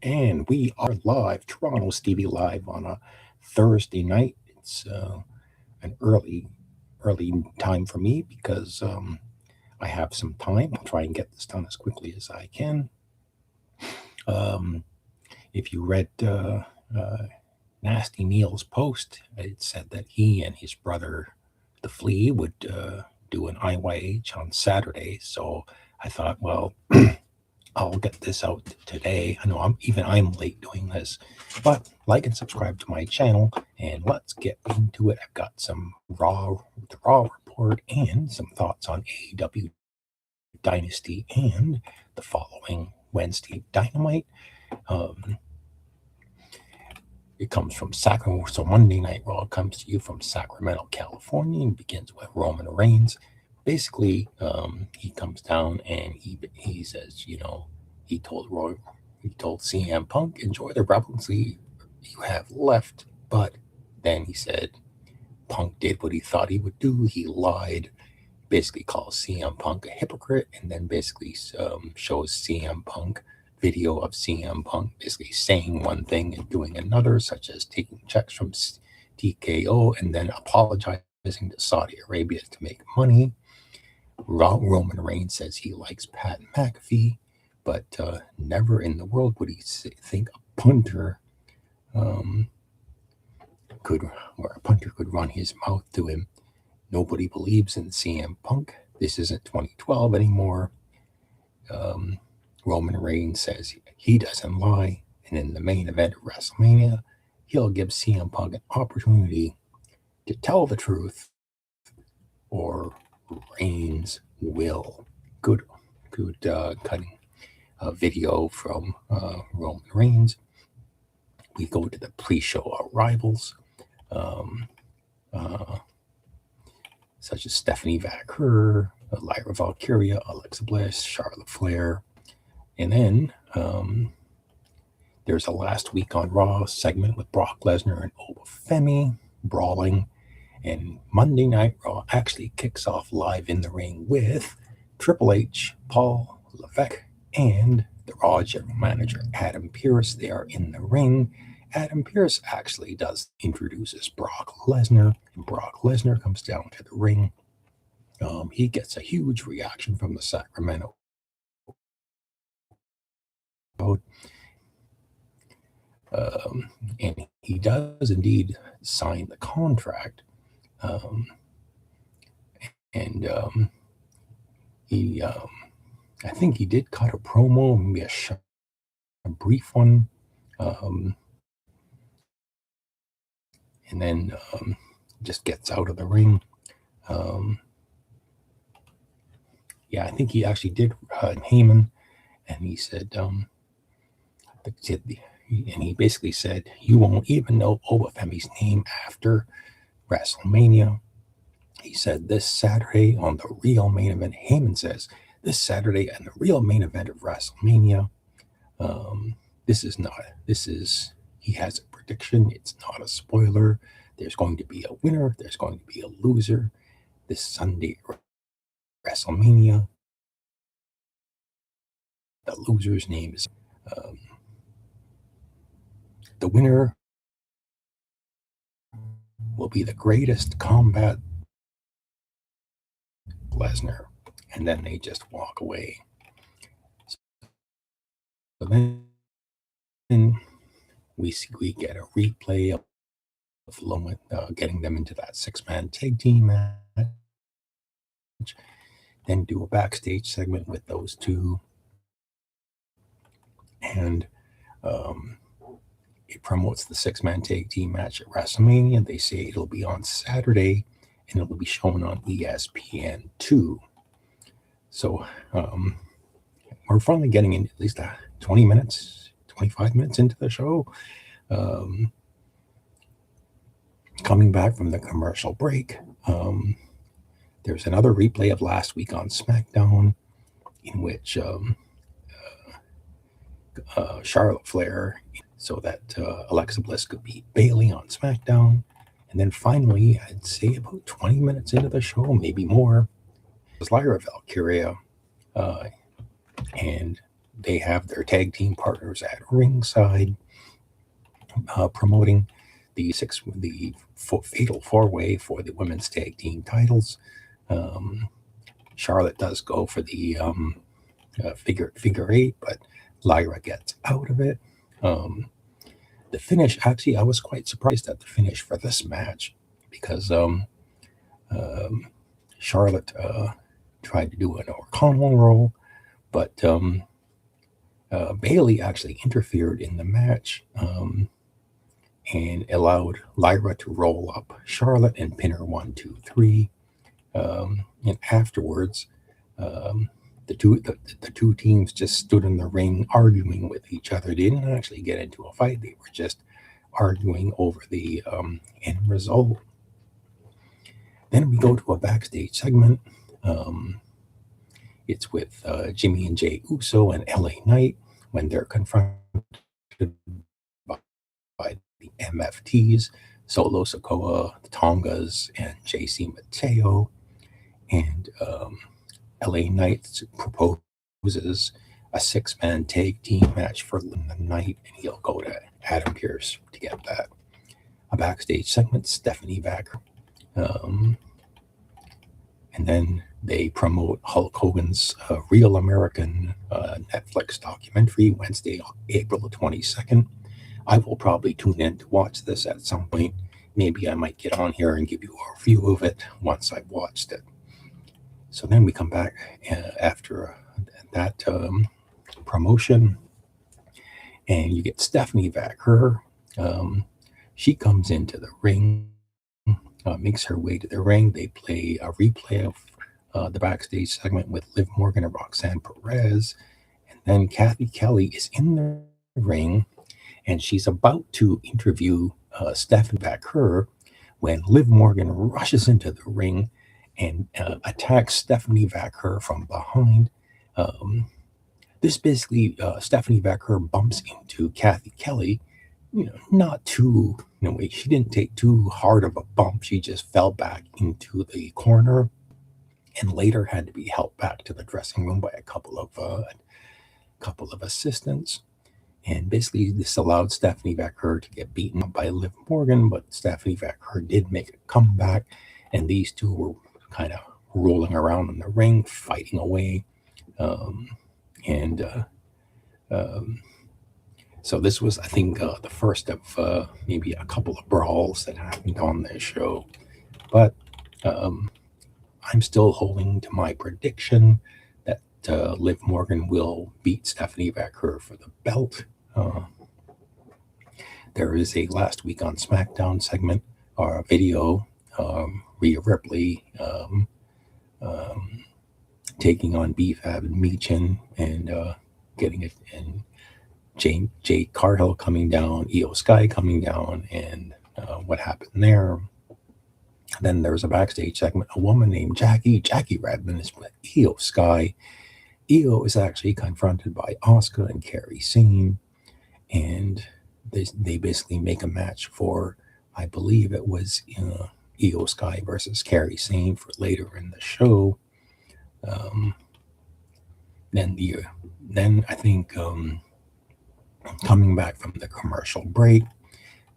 And we are live, Toronto Stevie live on a Thursday night. It's an early time for me because I have some time. I'll try and get this done as quickly as I can. Um, if you read Nasty Neil's post, it said that he and his brother, the Flea, would do an IYH on Saturday. So I thought, well, I'll get this out today. I know I'm late doing this, but like and subscribe to my channel, and let's get into it. I've got the Raw report, and some thoughts on AEW Dynasty and the following Wednesday Dynamite. Um, it comes from Sacramento, so Monday Night Raw comes to you from Sacramento, California, and begins with Roman Reigns. Basically, he comes down and he says, he told CM Punk, enjoy the relevancy you have left, but then he said Punk did what he thought he would do. He lied, basically calls CM Punk a hypocrite, and then basically shows CM Punk video of CM Punk basically saying one thing and doing another, such as taking checks from TKO and then apologizing to Saudi Arabia to make money. Roman Reigns says he likes Pat McAfee, but never in the world would he think a punter could run his mouth to him. Nobody believes in CM Punk. This isn't 2012 anymore. Roman Reigns says he doesn't lie, and in the main event of WrestleMania, he'll give CM Punk an opportunity to tell the truth, or Reigns will. Good cutting video from Roman Reigns. We go to the pre-show arrivals, such as Stephanie Vaquer, Lyra Valkyria, Alexa Bliss, Charlotte Flair. And then there's a last week on Raw segment with Brock Lesnar and Oba Femi brawling. And Monday Night Raw actually kicks off live in the ring with Triple H, Paul Levesque, and the Raw general manager Adam Pearce. They are in the ring. Adam Pearce actually introduces Brock Lesnar, and Brock Lesnar comes down to the ring. He gets a huge reaction from the Sacramento crowd. And he does indeed sign the contract. He I think he did cut a promo, maybe a brief one, and then just gets out of the ring. I think he actually did Heyman, and he said, and he basically said, you won't even know Oba Femi's name after WrestleMania. He said this Saturday on the real main event, Heyman says, this Saturday and the real main event of WrestleMania. He has a prediction. It's not a spoiler. There's going to be a winner. There's going to be a loser. This Sunday, WrestleMania. The loser's name is the winner will be the greatest combat Lesnar, and then they just walk away. So then we get a replay of getting them into that 6-man tag team match. Then do a backstage segment with those two, and it promotes the 6-man tag team match at WrestleMania. They say it'll be on Saturday, and it'll be shown on ESPN2. So we're finally getting in at least 20 minutes, 25 minutes into the show. Coming back from the commercial break, there's another replay of last week on SmackDown, in which Charlotte Flair, so that Alexa Bliss could beat Bayley on SmackDown. And then finally, I'd say about 20 minutes into the show, maybe more, was Lyra Valkyria, and they have their tag team partners at ringside, promoting the fatal four-way for the women's tag team titles. Charlotte does go for the figure eight, but Lyra gets out of it. The finish, actually, I was quite surprised at the finish for this match because Charlotte tried to do an Orcon roll, but Bailey actually interfered in the match and allowed Lyra to roll up Charlotte and pin her 1, 2, 3. And afterwards, the two teams just stood in the ring arguing with each other. They didn't actually get into a fight. They were just arguing over the end result. Then we go to a backstage segment. It's with Jimmy and Jey Uso and LA Knight when they're confronted by the MFTs, Solo Sikoa, the Tongas, and JC Mateo. And LA Knight proposes a 6-man tag team match for the night, and he'll go to Adam Pearce to get that. A backstage segment, Stephanie Vacker. And then they promote Hulk Hogan's Real American Netflix documentary, Wednesday, April 22nd. I will probably tune in to watch this at some point. Maybe I might get on here and give you a review of it once I've watched it. So then we come back after that promotion, and you get Stephanie Vacker. She comes into the ring, makes her way to the ring. They play a replay of the backstage segment with Liv Morgan and Roxanne Perez. And then Kathy Kelly is in the ring, and she's about to interview Stephanie Vacker when Liv Morgan rushes into the ring and attacks Stephanie Vacker from behind. This basically, Stephanie Vacker bumps into Kathy Kelly, not too, she didn't take too hard of a bump. She just fell back into the corner and later had to be helped back to the dressing room by a couple of assistants. And basically, this allowed Stephanie Vacker to get beaten up by Liv Morgan, but Stephanie Vacker did make a comeback, and these two were kind of rolling around in the ring, fighting away. So this was, I think, the first of maybe a couple of brawls that happened on this show. But I'm still holding to my prediction that Liv Morgan will beat Stephanie Vacker for the belt. There is a last week on SmackDown segment or video, Rhea Ripley taking on B-Fab and Meechin and getting it, and Jade Cargill coming down, Io Sky coming down, and what happened there. Then there's a backstage segment, a woman named Jackie Redmond is with Io Sky. Io is actually confronted by Asuka and Kairi Sane, and they basically make a match for, I believe it was Io Sky versus Kairi Sane for later in the show. Then I think coming back from the commercial break,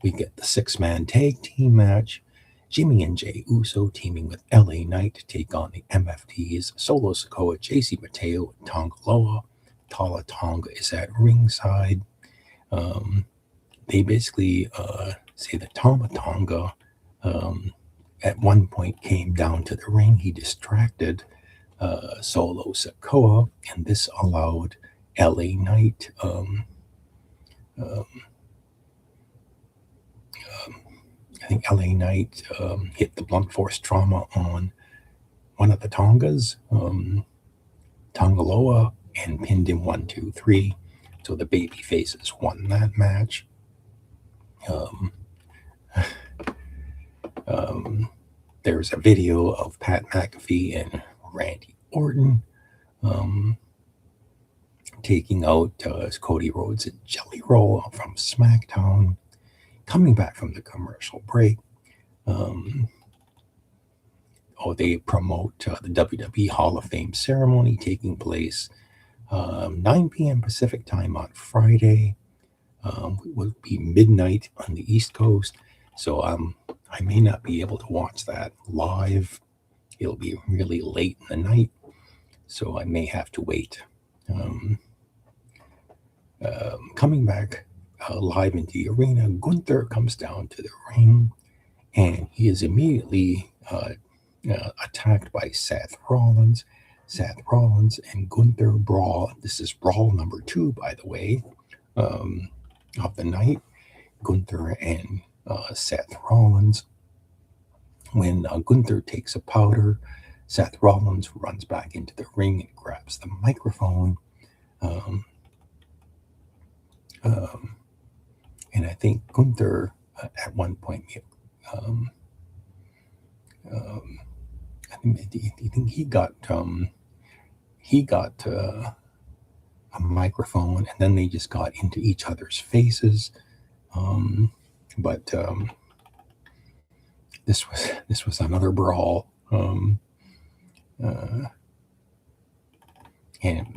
we get the 6-man tag team match. Jimmy and Jey Uso teaming with LA Knight to take on the MFTs, Solo Sikoa, JC Mateo, and Tonga Loa. Tala Tonga is at ringside. They basically say that Tonga at one point came down to the ring. He distracted Solo Sikoa, and this allowed LA Knight I think LA Knight hit the blunt force trauma on one of the Tongas, Tongaloa, and pinned him 1, 2, 3. So the baby faces won that match. There's a video of Pat McAfee and Randy Orton taking out Cody Rhodes and Jelly Roll from SmackDown. Coming back from the commercial break, they promote the WWE Hall of Fame ceremony taking place 9 p.m. Pacific time on Friday. It will be midnight on the East Coast. So I may not be able to watch that live. It'll be really late in the night. So I may have to wait. Coming back live into the arena, Gunther comes down to the ring and he is immediately attacked by Seth Rollins. Seth Rollins and Gunther brawl. This is brawl number 2, by the way, of the night. Gunther and Seth Rollins. When Gunther takes a powder, Seth Rollins runs back into the ring and grabs the microphone. And I think Gunther at one point, I think he got a microphone, and then they just got into each other's faces. But this was another brawl, and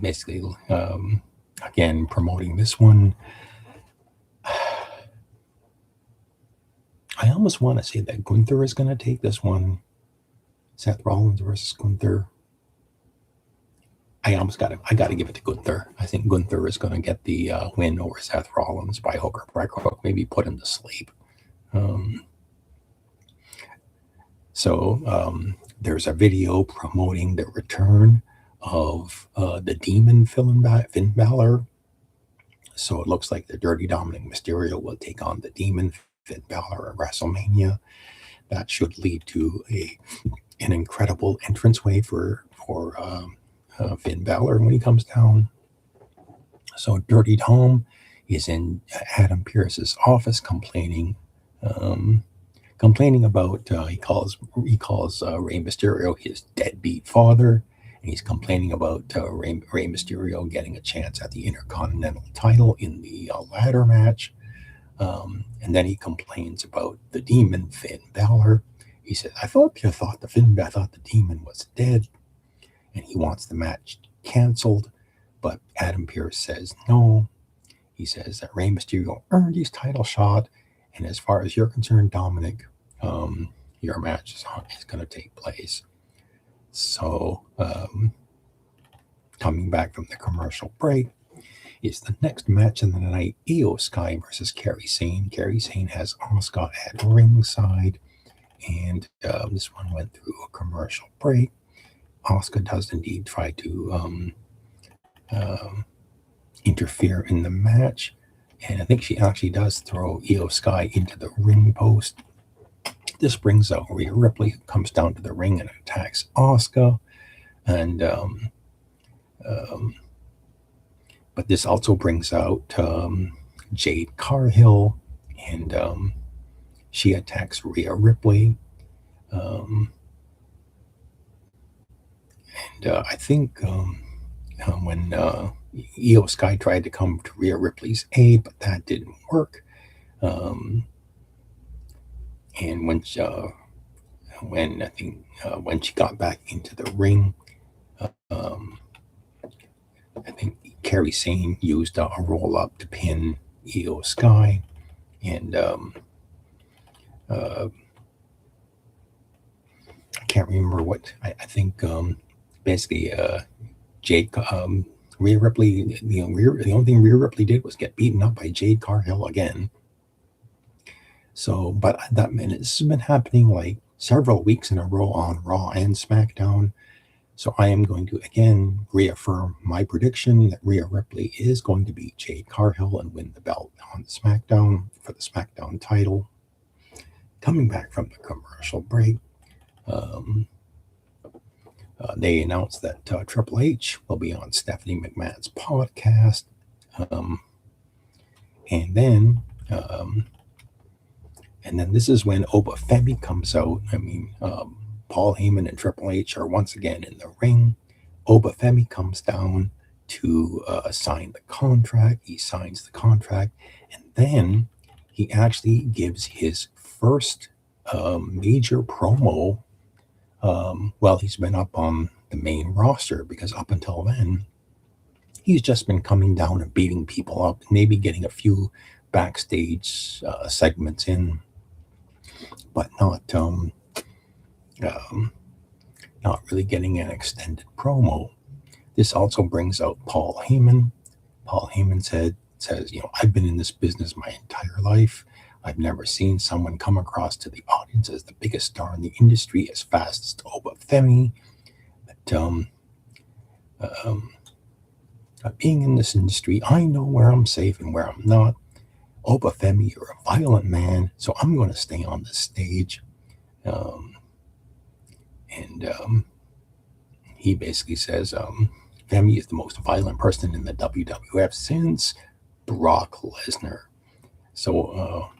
basically, again, promoting this one. I almost want to say that Gunther is going to take this one. Seth Rollins versus Gunther. I got to give it to Gunther. I think Gunther is going to get the win over Seth Rollins by hook or by crook, maybe put him to sleep. So there's a video promoting the return of the Demon Finn Balor. So it looks like the Dirty Dominic Mysterio will take on the Demon Finn Balor at WrestleMania. That should lead to an incredible entranceway for Finn Balor when he comes down. So Dirty Dom is in Adam Pearce's office complaining about he calls Rey Mysterio his deadbeat father, and he's complaining about Rey Mysterio getting a chance at the Intercontinental title in the ladder match. And then he complains about the Demon Finn Balor. He says, I thought the Demon was dead, and he wants the match canceled. But Adam Pearce says no. He says that Rey Mysterio earned his title shot, and as far as you're concerned, Dominic, your match is going to take place. So, coming back from the commercial break, is the next match in the night, Io Sky versus Kairi Sane. Kairi Sane has Asuka at ringside, and this one went through a commercial break. Asuka does indeed try to interfere in the match, and I think she actually does throw Io Sky into the ring post. This brings out Rhea Ripley, who comes down to the ring and attacks Asuka, and but this also brings out Jade Cargill, and she attacks Rhea Ripley. And I think when Io Sky tried to come to Rhea Ripley's aid, but that didn't work. And when she got back into the ring, I think Kairi Sane used a roll up to pin Io Sky, and I can't remember what I think. Basically, Rhea Ripley. The only thing Rhea Ripley did was get beaten up by Jade Cargill again. So, but this has been happening like several weeks in a row on Raw and SmackDown. So I am going to again reaffirm my prediction that Rhea Ripley is going to beat Jade Cargill and win the belt on SmackDown for the SmackDown title. Coming back from the commercial break, they announced that Triple H will be on Stephanie McMahon's podcast, and then this is when Oba Femi comes out. I mean, Paul Heyman and Triple H are once again in the ring. Oba Femi comes down to sign the contract. He signs the contract, and then he actually gives his first major promo while he's been up on the main roster, because up until then He's just been coming down and beating people up, maybe getting a few backstage segments in, but um, not really getting an extended promo. This also brings out Paul Heyman. Paul Heyman says, I've been in this business my entire life. I've never seen someone come across to the audience as the biggest star in the industry as fast as Oba Femi. But being in this industry, I know where I'm safe and where I'm not. Oba Femi, you're a violent man, so I'm going to stay on the stage. And he basically says Femi is the most violent person in the WWF since Brock Lesnar. So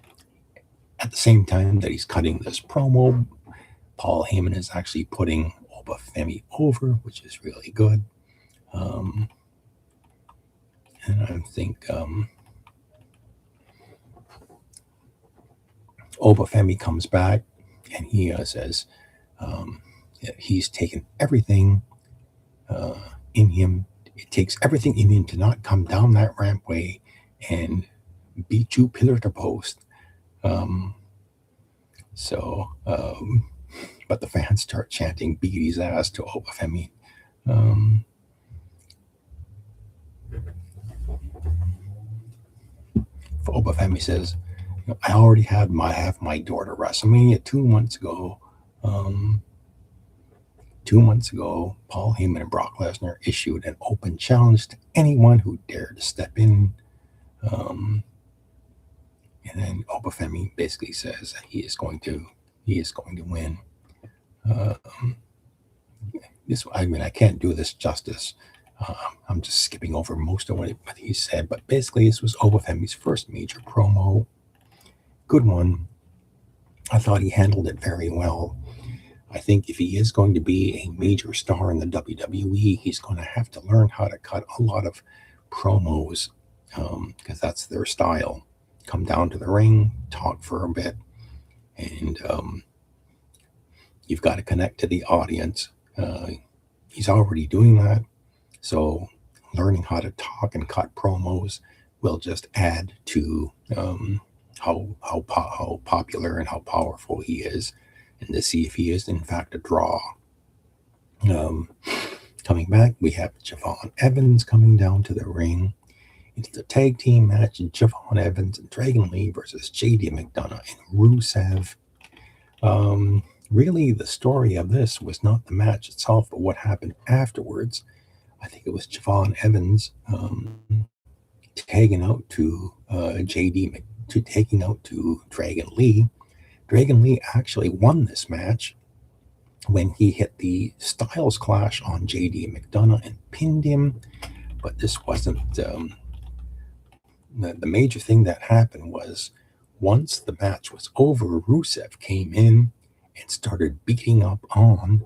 at the same time that he's cutting this promo, Paul Heyman is actually putting Oba Femi over, which is really good. And I think Oba Femi comes back and he says he's taken everything in him. It takes everything in him to not come down that rampway and beat you pillar to post. But the fans start chanting "beat his ass" to Oba Femi. Oba Femi says, I already have my door to WrestleMania 2 months ago. 2 months ago, Paul Heyman and Brock Lesnar issued an open challenge to anyone who dared to step in. And then Oba Femi basically says that he is going to win. I can't do this justice. I'm just skipping over most of what he said, but basically this was Oba Femi's first major promo. Good one. I thought he handled it very well. I think if he is going to be a major star in the WWE, he's going to have to learn how to cut a lot of promos because that's their style. Come down to the ring, talk for a bit, and you've got to connect to the audience. He's already doing that, so learning how to talk and cut promos will just add to how popular and how powerful he is, and to see if he is in fact a draw. Coming back, we have Javon Evans coming down to the ring. It's the tag team match: Javon Evans and Dragon Lee versus JD McDonough and Rusev. Really, the story of this was not the match itself, but what happened afterwards. I think it was Javon Evans tagging out to taking out to Dragon Lee. Dragon Lee actually won this match when he hit the Styles Clash on JD McDonough and pinned him. But this wasn't the major thing that happened. Was once the match was over, Rusev came in and started beating up on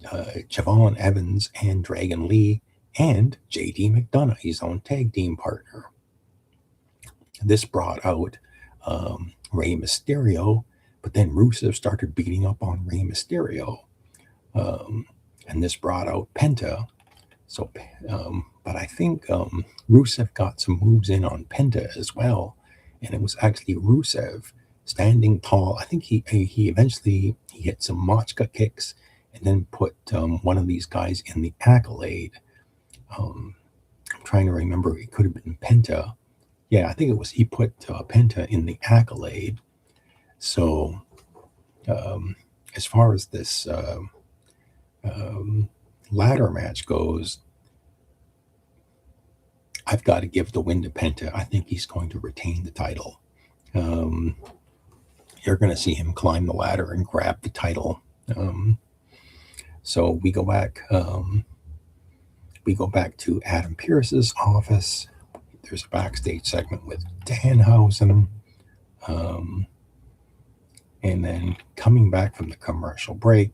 Javon Evans and Dragon Lee and JD McDonough, his own tag team partner. This brought out Rey Mysterio, but then Rusev started beating up on Rey Mysterio, and this brought out Penta. So, but I think Rusev got some moves in on Penta as well, and it was actually Rusev standing tall. I think he eventually hit some Machka kicks and then put one of these guys in the Accolade. I'm trying to remember. It could have been Penta. Yeah, I think it was. He put Penta in the Accolade. So, as far as this ladder match goes, I've got to give the win to Penta. I think he's going to retain the title. You're going to see him climb the ladder and grab the title. So we go back. We go back to Adam Pearce's office. There's a backstage segment with Danhausen. And then coming back from the commercial break,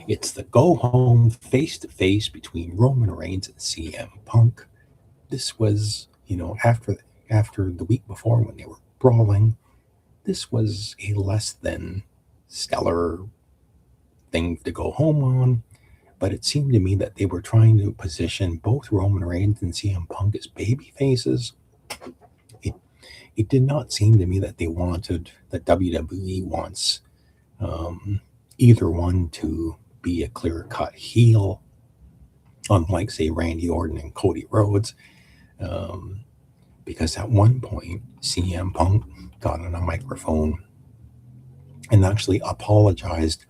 it's the go-home face-to-face between Roman Reigns and CM Punk. This was, after the week before when they were brawling, this was a less than stellar thing to go home on. but it seemed to me that they were trying to position both Roman Reigns and CM Punk as baby faces. It, it did not seem to me that they wanted, that WWE wants either one to be a clear-cut heel, unlike, say, Randy Orton and Cody Rhodes. Because at one point, CM Punk got on a microphone and actually apologized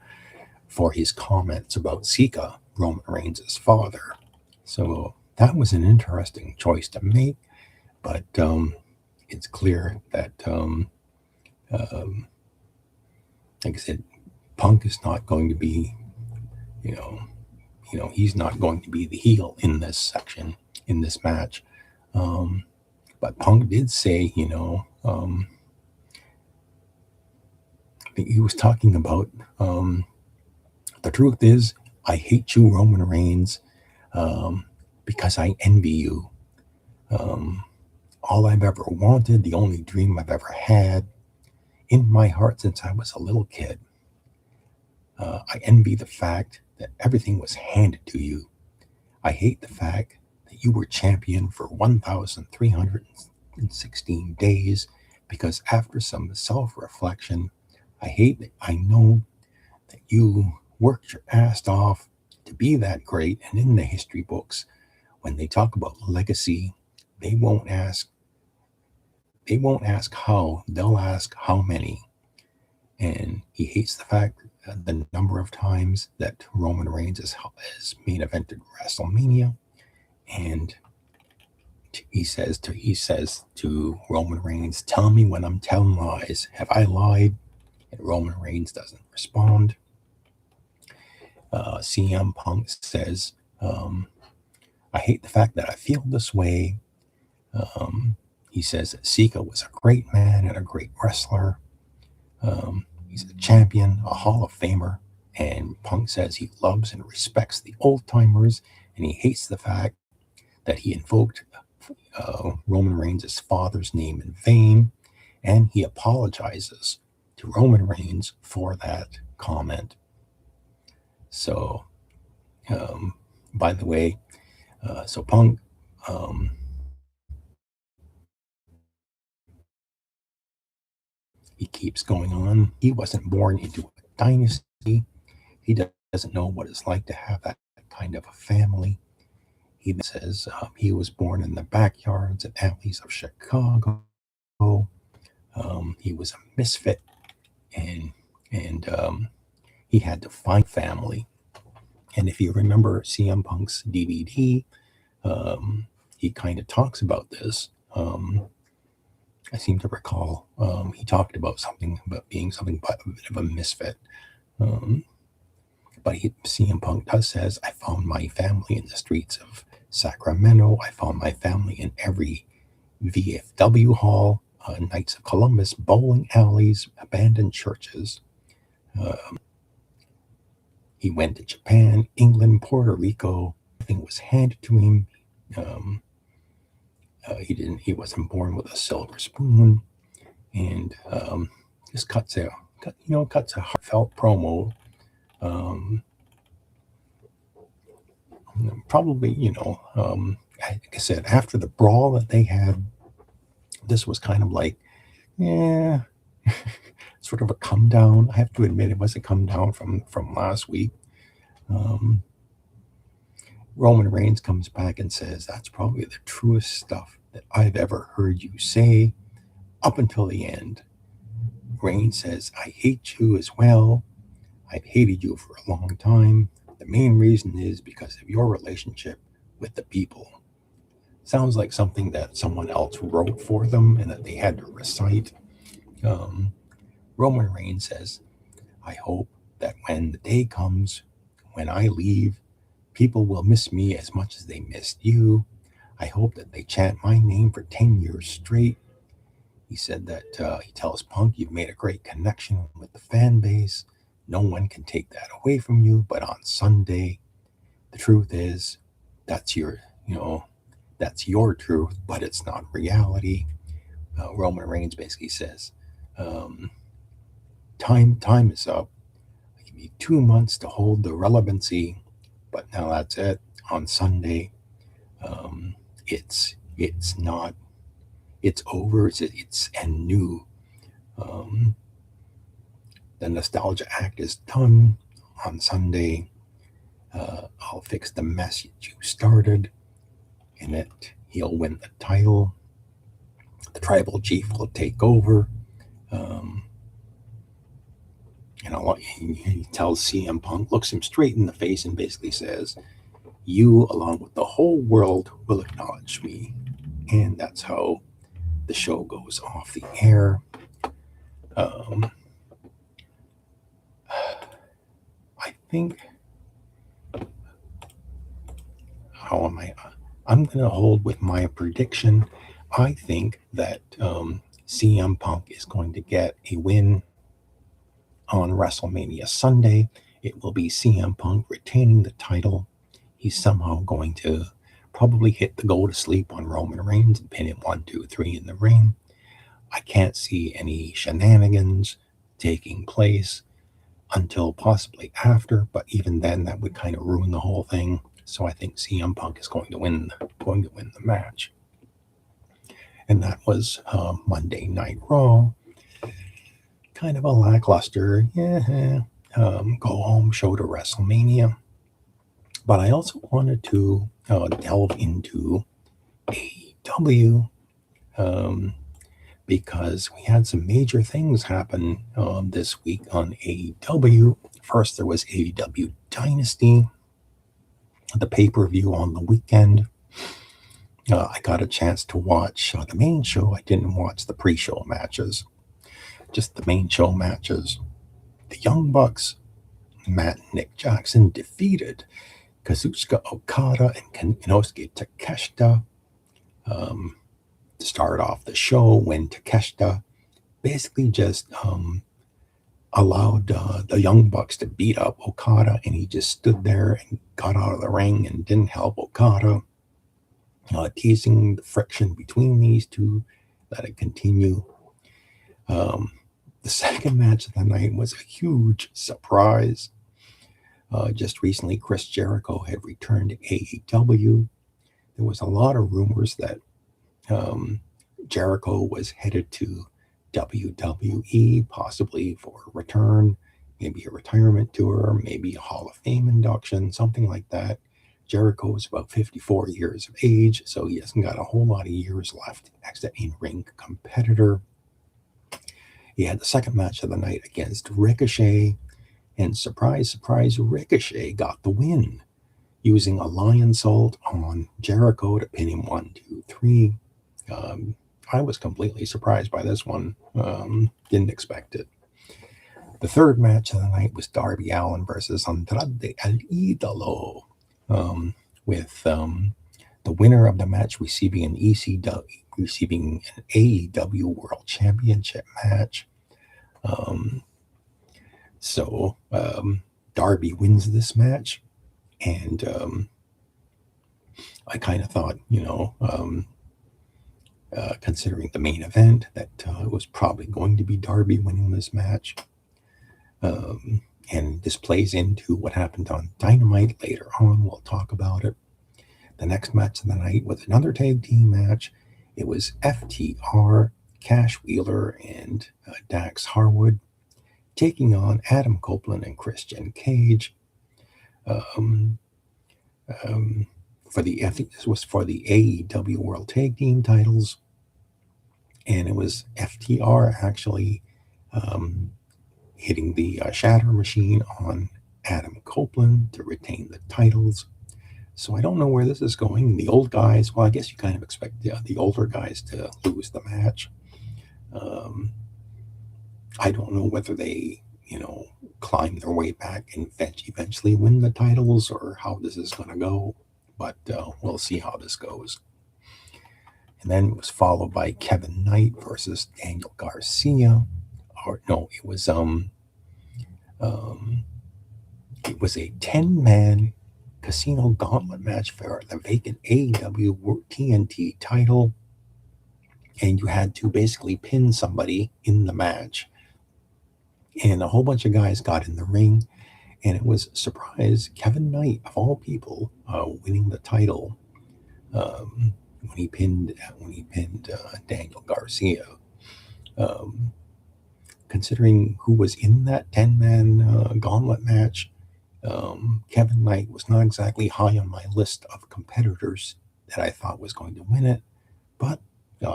for his comments about Sika, Roman Reigns' father. So that was an interesting choice to make, but it's clear that, like I said, Punk is not going to be, he's not going to be the heel in this section, in this match. But Punk did say, he was talking about, the truth is, I hate you, Roman Reigns, because I envy you. All I've ever wanted, the only dream I've ever had in my heart since I was a little kid. I envy the fact that everything was handed to you. I hate the fact that you were champion for 1,316 days, because after some self-reflection, I know that you worked your ass off to be that great, and in the history books, when they talk about legacy, they won't ask how, they'll ask how many. And he hates the fact that the number of times that Roman Reigns has main evented WrestleMania, and he says to Roman Reigns, tell me when I'm telling lies. Have I lied? And Roman Reigns doesn't respond. CM Punk says, I hate the fact that I feel this way. He says that Sika was a great man and a great wrestler. He's a champion, a Hall of Famer. And Punk says he loves and respects the old timers, and he hates the fact that he invoked Roman Reigns' father's name in vain, and he apologizes to Roman Reigns for that comment. So, by the way, so Punk, he keeps going on. He wasn't born into a dynasty. He doesn't know what it's like to have that kind of a family. He says he was born in the backyards and alleys of Chicago. He was a misfit, and he had to find family. And if you remember CM Punk's DVD, he kind of talks about this. I seem to recall he talked about being something but a bit of a misfit. But CM Punk says, I found my family in the streets of Sacramento. I found my family in every VFW hall, Knights of Columbus, bowling alleys, abandoned churches. He went to Japan, England, Puerto Rico. Everything was handed to him. He wasn't born with a silver spoon. And just cuts a heartfelt promo. Probably, like I said, after the brawl that they had, this was kind of like, sort of a come down. I have to admit, it was a come down from last week. Roman Reigns comes back and says, that's probably the truest stuff that I've ever heard you say up until the end. Reigns says, I hate you as well. I've hated you for a long time. The main reason is because of your relationship with the people. Sounds like something that someone else wrote for them and that they had to recite. Roman Reigns says, I hope that when the day comes, when I leave, people will miss me as much as they missed you. I hope that they chant my name for 10 years straight. He said that he tells Punk, you've made a great connection with the fan base. No one can take that away from you. But on Sunday, the truth is, that's your truth, but it's not reality. Roman Reigns basically says, time is up. I give you 2 months to hold the relevancy But now that's it. On Sunday, it's not. It's over. It's and new. Um, the nostalgia act is done on Sunday. I'll fix the mess you started. In it, he'll win the title. The tribal chief will take over. Um, he tells CM Punk, looks him straight in the face, and basically says, "You, along with the whole world, will acknowledge me." And that's how the show goes off the air. I think. How am I? I'm going to hold with my prediction. I think that CM Punk is going to get a win on WrestleMania Sunday. It will be CM Punk retaining the title. He's somehow going to probably hit the go to sleep on Roman Reigns and pin him 1, 2, 3 in the ring. I can't see any shenanigans taking place until possibly after, but even then that would kind of ruin the whole thing. So I think CM Punk is going to win the match. And that was Monday Night Raw. Kind of a lackluster, go home show to WrestleMania. But I also wanted to delve into AEW because we had some major things happen this week on AEW. First, there was AEW Dynasty, the pay-per-view on the weekend. I got a chance to watch the main show. I didn't watch the pre-show matches, just the main show matches. The Young Bucks, Matt and Nick Jackson, defeated Kazuchika Okada and Inosuke Takeshita to start off the show, when Takeshita basically just allowed the Young Bucks to beat up Okada, and he just stood there and got out of the ring and didn't help Okada, teasing the friction between these two, let it continue. The second match of the night was a huge surprise. Just recently, Chris Jericho had returned to AEW. There was a lot of rumors that Jericho was headed to WWE, possibly for a return, maybe a retirement tour, maybe a Hall of Fame induction, something like that. Jericho is about 54 years of age, so he hasn't got a whole lot of years left as an in-ring competitor. He had the second match of the night against Ricochet, and surprise, surprise, Ricochet got the win, using a lion salt on Jericho to pin him 1, 2, 3. I was completely surprised by this one. Didn't expect it. The third match of the night was Darby Allin versus Andrade El Idolo, with the winner of the match receiving an AEW World Championship match. So Darby wins this match, and I kind of thought, considering the main event, that it was probably going to be Darby winning this match. And this plays into what happened on Dynamite later on. We'll talk about it. The next match of the night was another tag team match. It was FTR, Cash Wheeler, and Dax Harwood taking on Adam Copeland and Christian Cage. This was for the AEW World Tag Team titles, and it was FTR actually hitting the Shatter Machine on Adam Copeland to retain the titles. So I don't know where this is going. The old guys, well, I guess you kind of expect the older guys to lose the match. I don't know whether they, climb their way back and eventually win the titles, or how this is going to go. But we'll see how this goes. And then it was followed by Kevin Knight versus Daniel Garcia. Or no, it was a 10-man casino gauntlet match for the vacant AEW TNT title, and you had to basically pin somebody in the match. And a whole bunch of guys got in the ring, And it was a surprise Kevin Knight, of all people, winning the title when he pinned Daniel Garcia. Um, Considering who was in that 10-man gauntlet match, Kevin Knight was not exactly high on my list of competitors that I thought was going to win it. But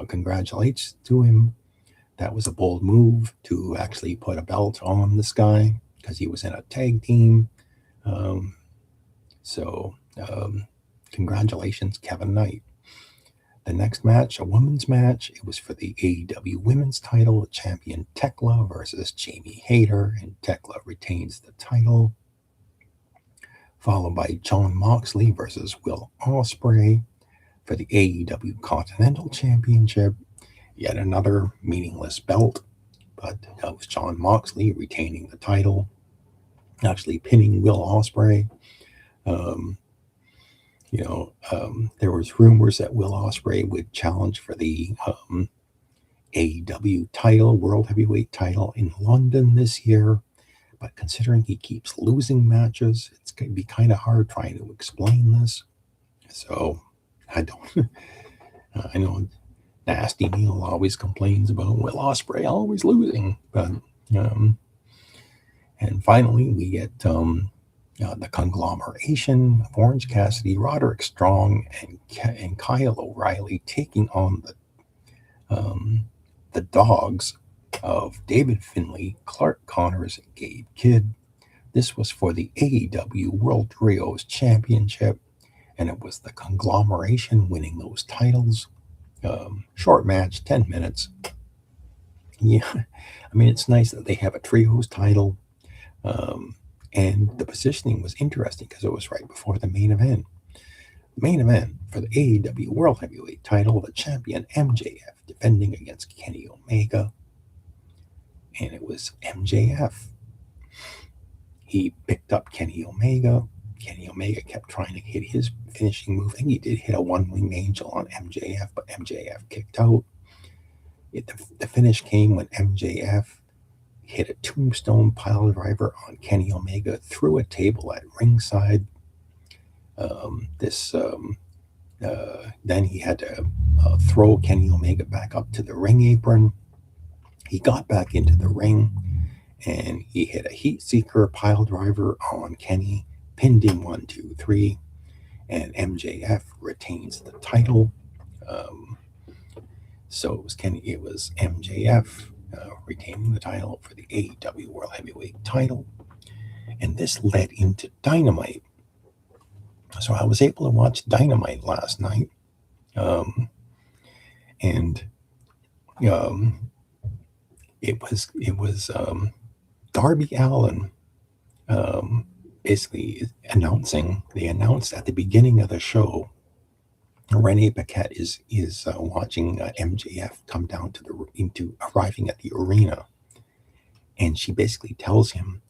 congratulations to him. That was a bold move to actually put a belt on this guy because he was in a tag team. So congratulations, Kevin Knight. The next match, a women's match, it was for the AEW women's title, champion Tekla versus Jamie Hayter, and Tekla retains the title. Followed by Jon Moxley versus Will Ospreay for the AEW Continental Championship. Yet another meaningless belt, but that was Jon Moxley retaining the title, actually pinning Will Ospreay. There was rumors that Will Ospreay would challenge for the AEW title, World Heavyweight title in London this year. But considering he keeps losing matches, it's going to be kind of hard trying to explain this. So I don't. I know Nasty Neil always complains about Will Ospreay always losing, but and finally we get the conglomeration of Orange Cassidy, Roderick Strong, and Kyle O'Reilly taking on the dogs of David Finlay, Clark Connors, and Gabe Kidd. This was for the AEW World Trios Championship, and it was the conglomeration winning those titles. Short match, 10 minutes. Yeah, I mean, it's nice that they have a trios title. And the positioning was interesting because it was right before the main event. The main event for the AEW World Heavyweight title, the champion MJF defending against Kenny Omega. And it was MJF. He picked up Kenny Omega. Kenny Omega kept trying to hit his finishing move. I think he did hit a one-wing angel on MJF, but MJF kicked out. The finish came when MJF hit a tombstone pile driver on Kenny Omega through a table at ringside. Then he had to throw Kenny Omega back up to the ring apron. He got back into the ring and he hit a heat seeker pile driver on Kenny, pinned him 1, 2, 3, and MJF retains the title. So it was MJF retaining the title for the AEW World Heavyweight title. And this led into Dynamite. So I was able to watch Dynamite last night. It was Darby Allin basically announcing. They announced at the beginning of the show, Renee Paquette is watching MJF come down arriving at the arena, and she basically tells him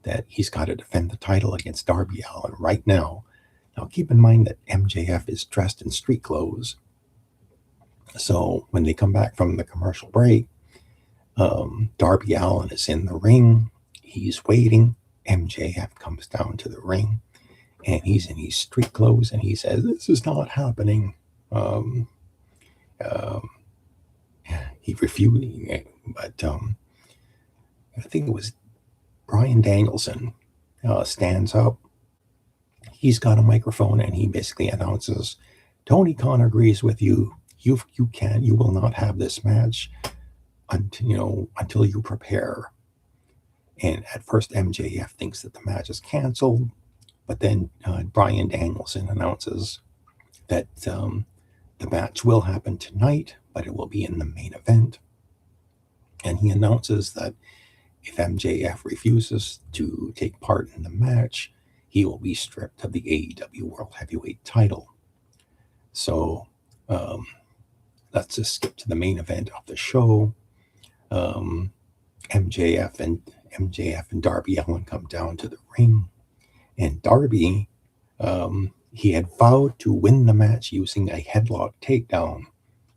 that he's got to defend the title against Darby Allin right now. Now keep in mind that MJF is dressed in street clothes, so when they come back from the commercial break, Darby Allin is in the ring. He's waiting. MJF comes down to the ring, and he's in his street clothes, and he says, "This is not happening." He refused, but I think it was Bryan Danielson stands up. He's got a microphone, and he basically announces, "Tony Khan agrees with you. You will not have this match until you prepare." And at first, MJF thinks that the match is canceled. But then Bryan Danielson announces that the match will happen tonight, but it will be in the main event. And he announces that if MJF refuses to take part in the match, he will be stripped of the AEW World Heavyweight title. So let's just skip to the main event of the show. MJF and Darby Allin come down to the ring. And Darby, he had vowed to win the match using a headlock takedown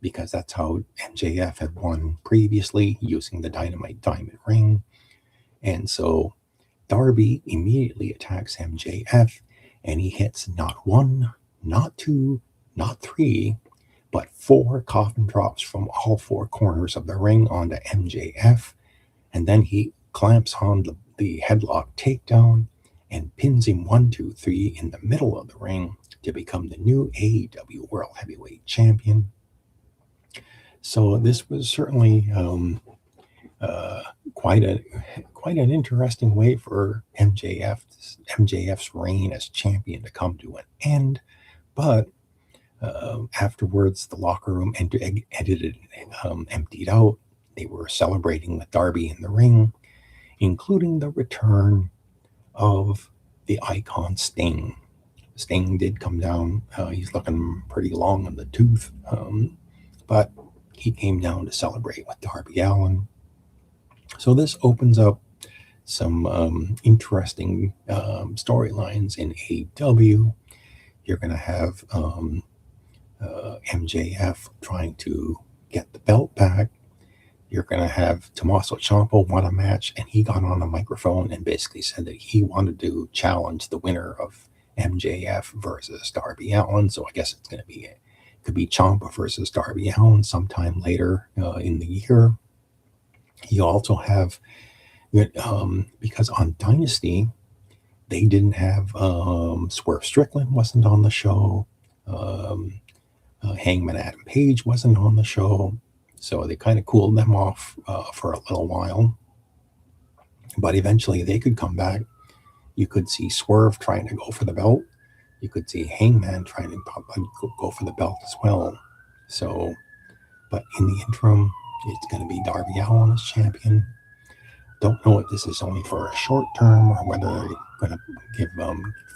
because that's how MJF had won previously, using the Dynamite Diamond Ring. And so Darby immediately attacks MJF, and he hits not one, not two, not three, but 4 coffin drops from all 4 corners of the ring onto MJF, and then he clamps on the headlock takedown and pins him 1, 2, 3 in the middle of the ring to become the new AEW World Heavyweight Champion. So this was certainly quite an interesting way for MJF's reign as champion to come to an end. But afterwards, the locker room emptied out. They were celebrating with Darby in the ring, including the return of the icon Sting. Sting did come down. He's looking pretty long in the tooth, but he came down to celebrate with Darby Allin. So this opens up some interesting storylines in AEW. You're going to have MJF trying to get the belt back. You're going to have Tommaso Ciampa won a match, and he got on the microphone and basically said that he wanted to challenge the winner of MJF versus Darby Allin. So I guess it's going to be could be Ciampa versus Darby Allin sometime later in the year. You also have because on Dynasty they didn't have Swerve Strickland wasn't on the show. Hangman Adam Page wasn't on the show. So they kind of cooled them off for a little while. But eventually they could come back. You could see Swerve trying to go for the belt. You could see Hangman trying to go for the belt as well. So, but in the interim, it's going to be Darby Allin as champion. Don't know if this is only for a short term or whether they're going to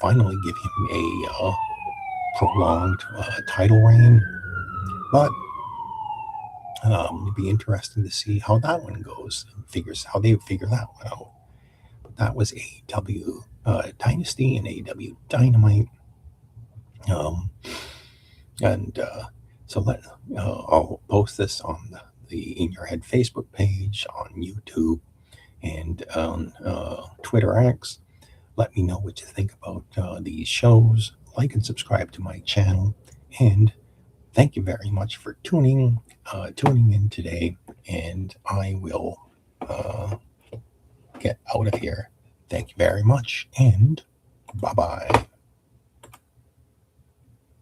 finally give him a prolonged title reign. But it'd be interesting to see how that one goes. How they figure that one out. But that was AEW Dynasty and AEW Dynamite. So I'll post this on the In Your Head Facebook page, on YouTube, and on Twitter X. Let me know what you think about these shows. Like and subscribe to my channel, and thank you very much for tuning in today, and I will get out of here. Thank you very much, and bye-bye.